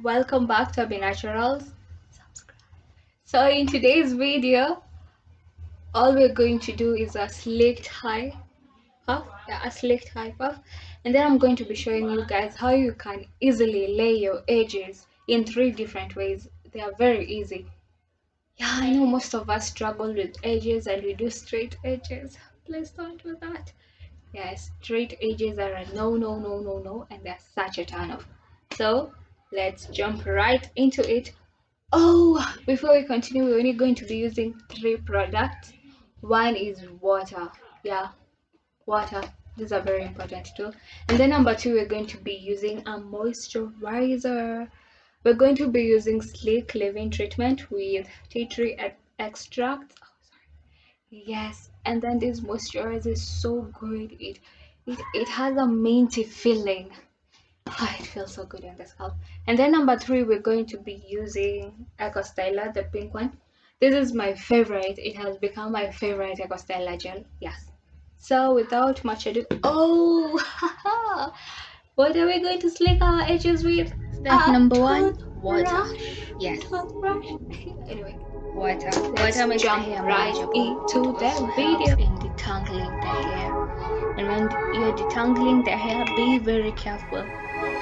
Welcome back to Be Naturals. So in today's video, all we're going to do is a slicked high puff, a slicked high puff, and then I'm going to be showing you guys how you can easily lay your edges in 3 different ways. They are very easy. Yeah, I know most of us struggle with edges and we do straight edges. Please don't do that. Yes, straight edges are a no, no, no, no, no, and they're such a turn off. So let's jump right into it. Oh, before we continue, we're only going to be using 3 products. One is water. Yeah, water. These are very important too. And then number 2, we're going to be using a moisturizer. We're going to be using Sleek Leave-In Treatment with tea tree extract. Yes, and then this moisturizer is so good. It has a minty feeling. Ah, it feels so good on the scalp. And then number 3, we're going to be using Eco Styler, the pink one. This is my favorite. It has become my favorite Eco Styler gel. Yes. So without much ado, oh, what are we going to slick our edges with? Step number 1, water. Yes. Toothbrush. Anyway, Water. let's Water makes the jump hair right manageable. into It the also video. helps in detangling the hair. And when you're detangling the hair, be very careful.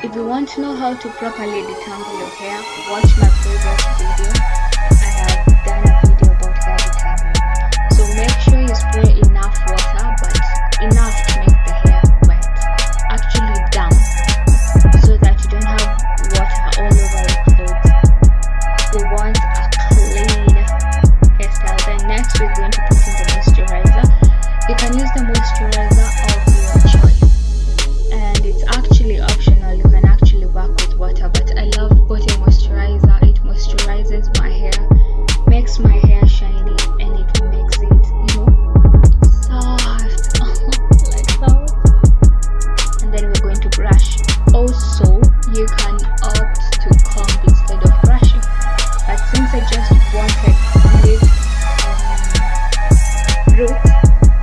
If you want to know how to properly detangle your hair, watch my previous video. I have done a video about hair detangling. So make sure you spray enough water, but enough to make the hair wet. Actually damp, so that you don't have water all over your clothes. We want a clean hairstyle. Then next we're going to put in the moisturizer. You can use the moisturizer of your choice, and it's actually optional. You can actually work with water, but I love putting moisturizer. It moisturizes my hair, makes my hair shiny, and it makes it, soft. Like so. And then we're going to brush. Also, you can opt to comb instead of brushing, but since I just wanted this root,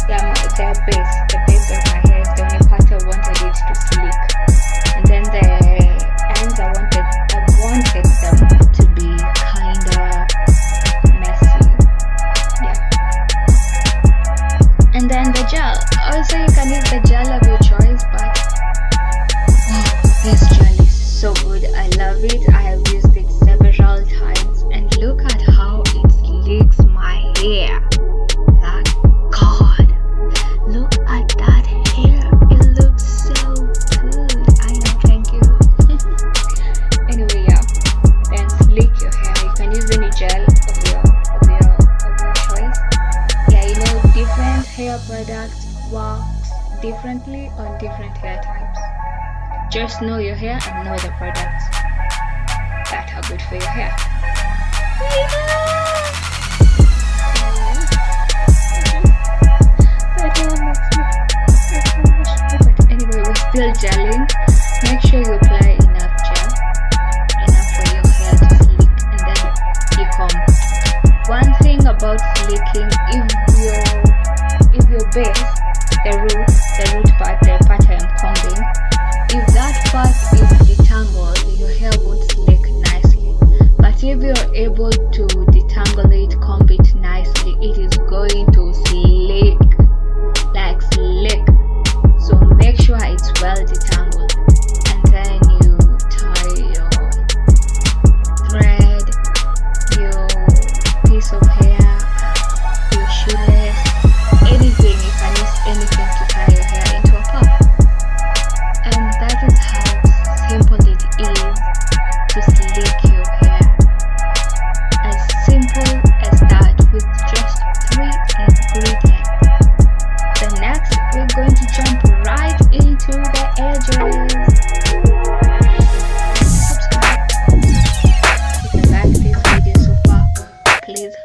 yeah, the base of my hair is the only part I wanted it to sleek, and then the ends I wanted them to be kinda messy, yeah. And then the gel, also you can use the gel of your choice, but this gel is so good. I love it. I have used it several times, and look at how it slicks my hair. Like God, look at that hair. It looks so good. I know, thank you. Anyway, yeah. Then slick your hair. You can use any gel of your choice. Yeah, different hair products works differently on different hair types. Just know your hair and know the products that are good for your hair. But anyway, we're still gelling. Make sure you apply enough gel, enough for your hair to slick, and then you comb. One thing about slicking, if your base, the root part, the part I am combing, if that part is detangled, your hair won't slick nicely. But if you're able to detangle it, comb it nicely, it is going to slick, like slick. So make sure it's well detangled, and then you tie your thread, your piece of hair, your shoelace, anything. You can use anything to tie your hair into a puff. And that is how simple it is to slick your hair. As simple as that, with just 3 ingredients. The next, we're going to jump right into the edges. Subscribe. If you like this video so far, please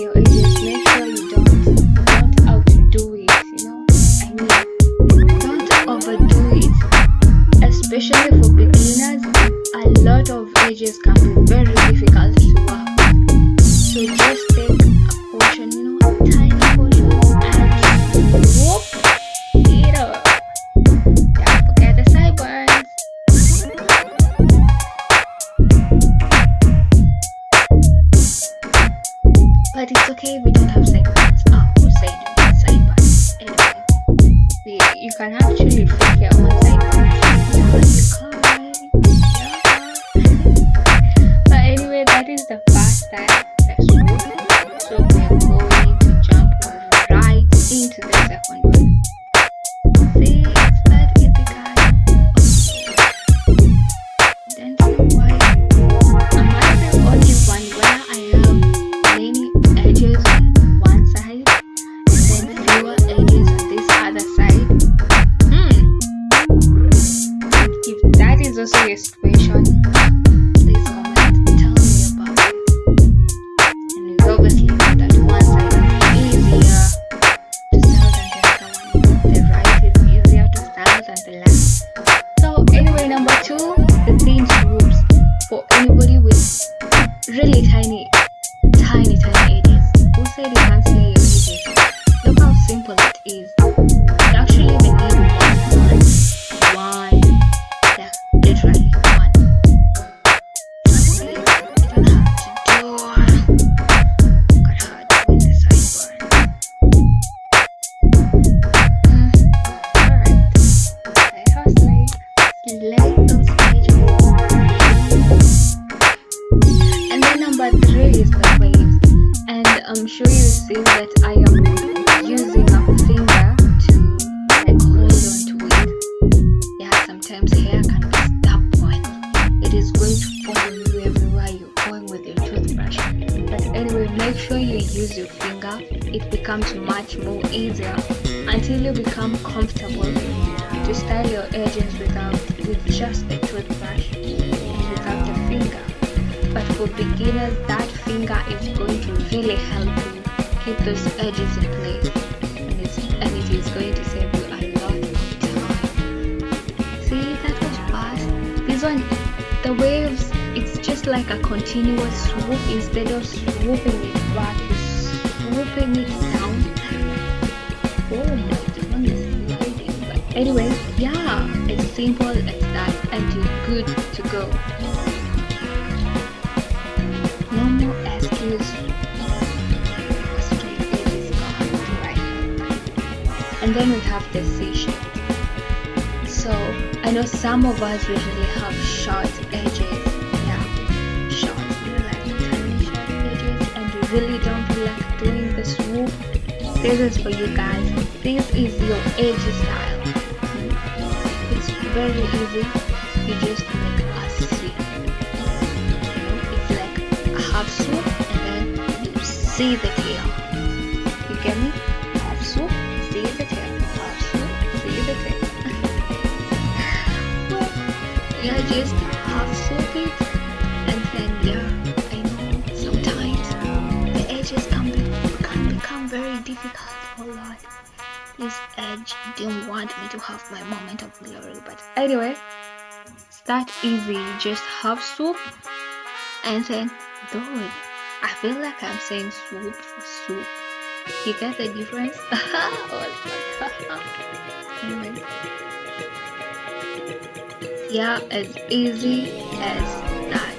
your edges, make sure you don't outdo it, I mean, don't overdo it. Especially for beginners, a lot of edges can be very difficult to work with. So just take a portion, a tiny portion, and whoop, it up. Don't forget the sideburns. But it's okay if we don't have sideburns. Who said we need sideburns? Anyway, you can actually fake your own sideburns. But anyway, that is the first step. So we're going to jump right into the second one. See, it's that easy, guys. Then see why am I the only one where I have many edges on one side and then fewer edges on this other side? If that is also your situation, please comment, tell me about it. And we obviously know that one side is easier to style than the other one. The right is easier to style than the left. So anyway, number 2, the thin swoops for anybody with really tiny edges. Who said you can't see your edges? Look how simple it is. You actually even need one, yeah, literally one. See, you don't have to do got hard with the sideburn. Alright, let us lay those edges. And then number 3 is the waves. And I'm sure you see that I am using a finger to hold on to it. Yeah, sometimes hair can be stubborn. It is going to follow you everywhere you're going with your toothbrush. But anyway, make sure you use your finger. It becomes much more easier until you become comfortable to style your edges with just the toothbrush and without the finger. But for beginners, that finger is going to really help you keep those edges in place, and it is going to save you a lot of time. See, that was fast. This one, the waves, it's just like a continuous swoop. Instead of swooping it back, you're swooping it down. Oh my goodness, sliding. But anyway, yeah, it's simple as that, and you're good to go. No more excuse. Straight edges gone to right. And then we have the C shape. So I know some of us usually have short edges. Yeah, short. You like tiny short edges, and you really don't feel like doing the swoop. This is for you guys. This is your edge style. It's very easy. You just make a C. It's like a half swoop, and then you see the tail. You get me? Half swoop, see the tail. Half swoop, see the tail. Yeah, just half swoop it, and then yeah, I know sometimes the edges can become very difficult. Oh Lord, this edge didn't want me to have my moment of glory. But anyway, it's that easy. Just half swoop, and then dude, I feel like I'm saying swoop for soup. You get the difference? Oh my god. Anyway, yeah, as easy as that.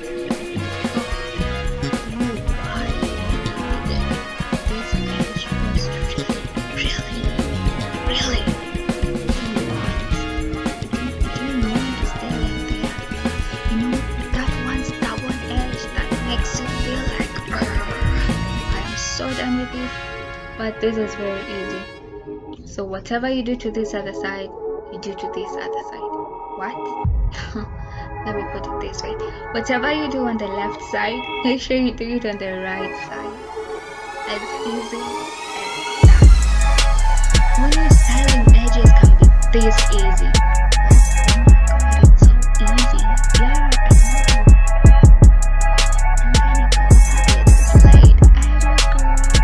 But this is very easy. So whatever you do to this other side, you do to this other side. What? Let me put it this way. Whatever you do on the left side, make sure you do it on the right side. As easy as that. When you're styling, edges can be this easy. Oh my god, it's so easy. Yeah, I know. And then it goes with the slide. I just go.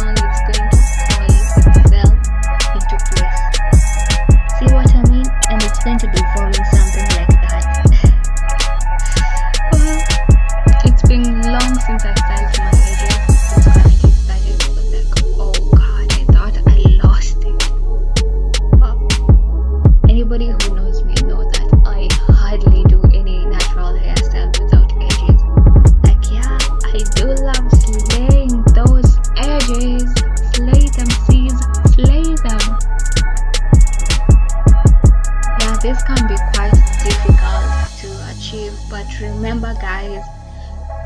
song is going to polish itself into place. See what I mean? And it's going to be forming something like that. Well, it's been long since I styled my edges. Since quarantine started, it was like, oh god, I thought I lost it. Well, anybody who knows me knows that I hardly do any natural hairstyles without edges. Like, yeah, I do love slaying those edges. Slay them, sis, slay them. Yeah, this can be quite difficult to achieve, but remember guys,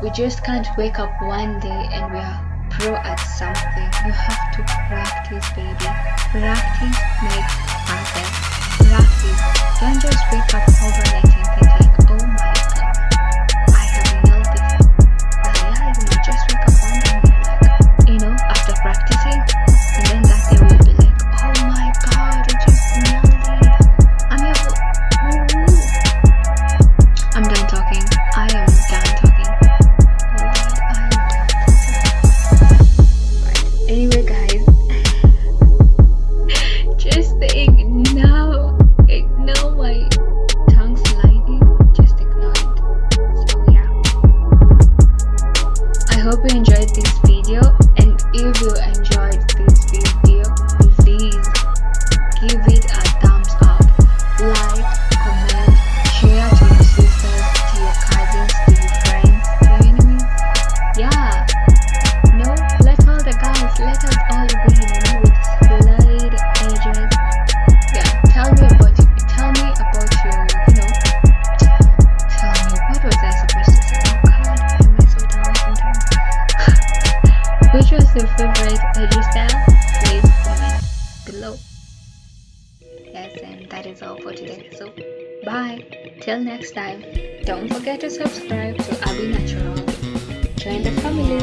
we just can't wake up one day and we are pro at something. You have to practice, baby. Practice makes perfect. Practice. Don't just wake up overnight and think like, oh my god, I have nailed this. But yeah, you might just wake up one day and you're like, you know, after practicing, and then that day will be like, oh my god, I just nailed it. I'm able. I'm done talking. I am done talking. Anyway guys, just ignore my tongue sliding, just ignore it. So yeah, I hope you enjoyed this video, and if you enjoyed this video, please give it a thumbs up, like, comment, share to your sisters, to your cousins, to your friends, to your enemies. Yeah, no, let all the guys, let us all win, you know, with slayed edges. Yeah, tell me about your, you know, tell me, what was I supposed to say? Oh god, why am I so down sometimes? Which was your favorite edgy style? Please comment below. Yes, and that is all for today. So, bye. Till next time. Don't forget to subscribe to Abby Natural. Join the family.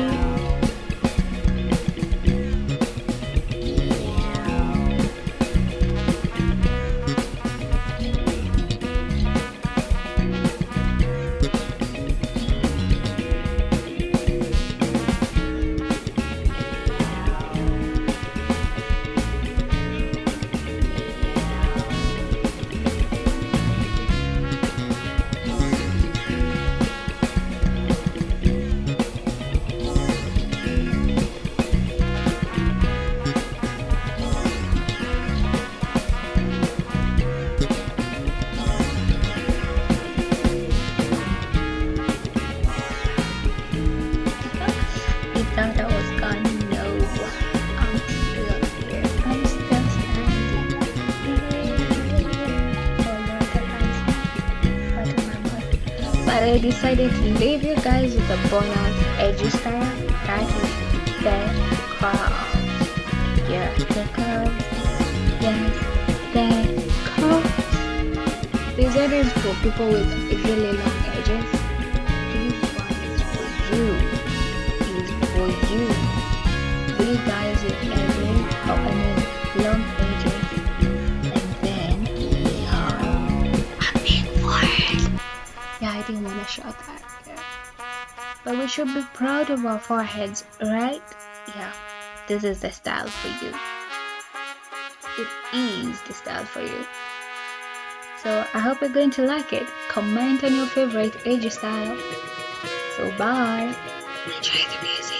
Thought I was gone. No, I'm still here. I'm still standing. Oh Lord, what am I on? But I decided to leave you guys with a bonus edgy style. That is the curves. Yeah, the curves. Yes, the curves. These are these for people with really long edges. This one is for you. For you, we guys with long edges, and then a big forehead. Yeah, I didn't want to show that. Yeah. But we should be proud of our foreheads, right? Yeah, this is the style for you. It is the style for you. So I hope you're going to like it. Comment on your favorite edgy style. So bye. Enjoy the music.